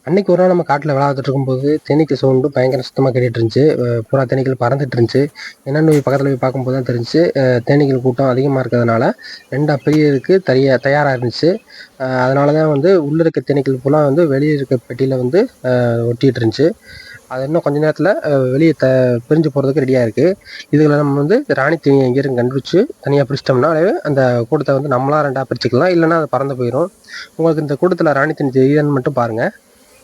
அன்னைக்கு ஒரு நாள் நம்ம காட்டில் விளையாண்டுட்டு இருக்கும்போது தேனீக்கள் சவுண்டு பயங்கர சுத்தமாக கேட்டுட்டு இருந்துச்சு. பூரா தேனீக்கள் பறந்துட்டு இருந்துச்சு. என்னென்னு போய் பக்கத்தில் போய் பார்க்கும்போது தான் தெரிஞ்சுச்சு, தேனீக்கள் கூட்டம் அதிகமாக இருக்கிறதுனால ரெண்டா பிரியறதுக்கு தயாராக இருந்துச்சு. அதனால தான் வந்து உள்ளே இருக்க தேனீக்கள் பூரா வந்து வெளியே இருக்க பெட்டியில் வந்து ஒட்டிகிட்டு இருந்துச்சு. அது இன்னும் கொஞ்ச நேரத்தில் வெளியே பிரிஞ்சு போகிறதுக்கு ரெடியாக இருக்குது. இதில் நம்ம வந்து ராணி தேனி எங்கேயும் கண்டுபிடிச்சி தனியாக பிரிச்சிட்டோம்னாலே அந்த கூட்டத்தை வந்து நம்மளாக ரெண்டாக பிரிச்சுக்கலாம், இல்லைன்னா அது பறந்து போயிடும். உங்களுக்கு இந்த கூட்டத்தில் ராணி தேனி தெரியுதுன்னு மட்டும் பாருங்கள்.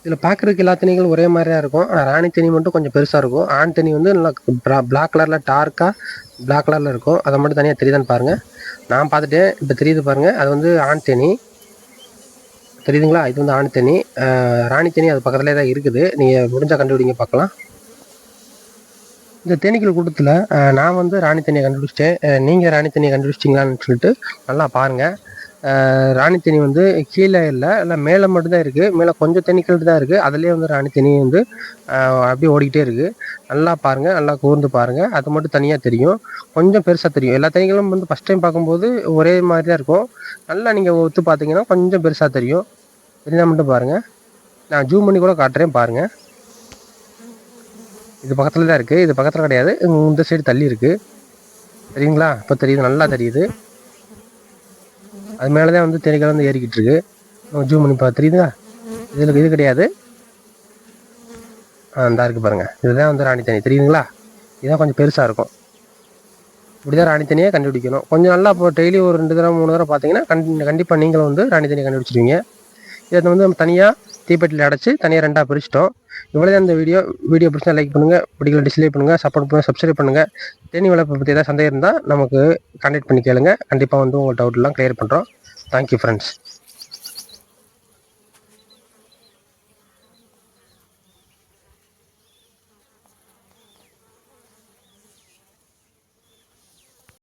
இதில் பார்க்குறதுக்கு எல்லா தேனீகளும் ஒரே மாதிரி தான் இருக்கும். ஆனால் ராணி தேனி மட்டும் கொஞ்சம் பெருசாக இருக்கும். ஆண் தேனி வந்து நல்லா பிளாக் கலரில் டார்க்காக பிளாக் கலரில் இருக்கும். அதை மட்டும் தனியாக தெரியுதான்னு பாருங்கள். நான் பார்த்துட்டேன், இப்போ தெரியுது பாருங்கள். அது வந்து ஆண் தேனி தெரியுதுங்களா? இது வந்து ஆண் தேனி. ராணி தேனி அது பக்கத்துலேயே தான் இருக்குது. நீங்கள் முடிஞ்சால் கண்டுபிடிங்க பார்க்கலாம். இந்த தேனீக்கள் கூட்டத்தில் நான் வந்து ராணி தேனியை கண்டுபிடிச்சிட்டேன். நீங்கள் ராணி தேனியை கண்டுபிடிச்சிட்டிங்களான்னு சொல்லிட்டு நல்லா பாருங்கள். ராணி தேனி வந்து கீழே இல்லை மேலே மட்டும்தான் இருக்குது. மேலே கொஞ்சம் தேனீக்கள் தான் இருக்குது. அதுலேயே வந்து ராணி தேனி வந்து அப்படியே ஓடிக்கிட்டே இருக்குது. நல்லா பாருங்கள், நல்லா கூர்ந்து பாருங்கள். அது மட்டும் தனியாக தெரியும், கொஞ்சம் பெருசாக தெரியும். எல்லா தேனீகளும் வந்து ஃபஸ்ட் டைம் பார்க்கும்போது ஒரே மாதிரி தான் இருக்கும். நல்லா நீங்கள் ஒத்து பார்த்தீங்கன்னா கொஞ்சம் பெருசாக தெரியும். தெரிஞ்சால் மட்டும் பாருங்கள். நான் ஜூம் பண்ணி கூட காட்டுறேன் பாருங்கள். இது பக்கத்தில் தான் இருக்குது. இது பக்கத்தில் கிடையாது, இந்த சைடு தள்ளி இருக்குது. தெரியுங்களா? இப்போ தெரியுது, நல்லா தெரியுது. அது மேலே தான் வந்து தேனீக்கள் வந்து ஏறிக்கிட்டு இருக்கு. ஜூம் பண்ணி தெரியுதுங்களா? இதில் இது கிடையாது. இந்த இருக்குது பாருங்கள். இதுதான் வந்து ராணி தேனி. தெரியுதுங்களா? இதுதான் கொஞ்சம் பெருசாக இருக்கும். இப்படி தான் ராணி தேனியை கண்டுபிடிக்கணும். கொஞ்சம் நல்லா இப்போ டெய்லி ஒரு 2 தடவை 3 தடவை பார்த்தீங்கன்னா கண்டிப்பாக நீங்களும் வந்து ராணி தேனியை கண்டுபிடிச்சிருவீங்க. இதை வந்து நம்ம தனியாக தீப்பெட்டியில் அடைச்சி தனியாக 2ஆக பிரிச்சிட்டோம். இவ்வளோ இந்த வீடியோ பிடிச்சா லைக் பண்ணுங்கள், பிடிக்கல டிஸ்லைக் பண்ணுங்கள், சப்போர்ட் பண்ணுங்கள், சப்ஸ்கிரைப் பண்ணுங்கள். தேனி வளர்ப்பை பற்றி ஏதாவது சந்தேகம் இருந்தால் நமக்கு கான்டாக்ட் பண்ணி கேளுங்க. கண்டிப்பாக வந்து உங்கள் டவுட்லாம் கிளியர் பண்ணுறோம். Thank you friends.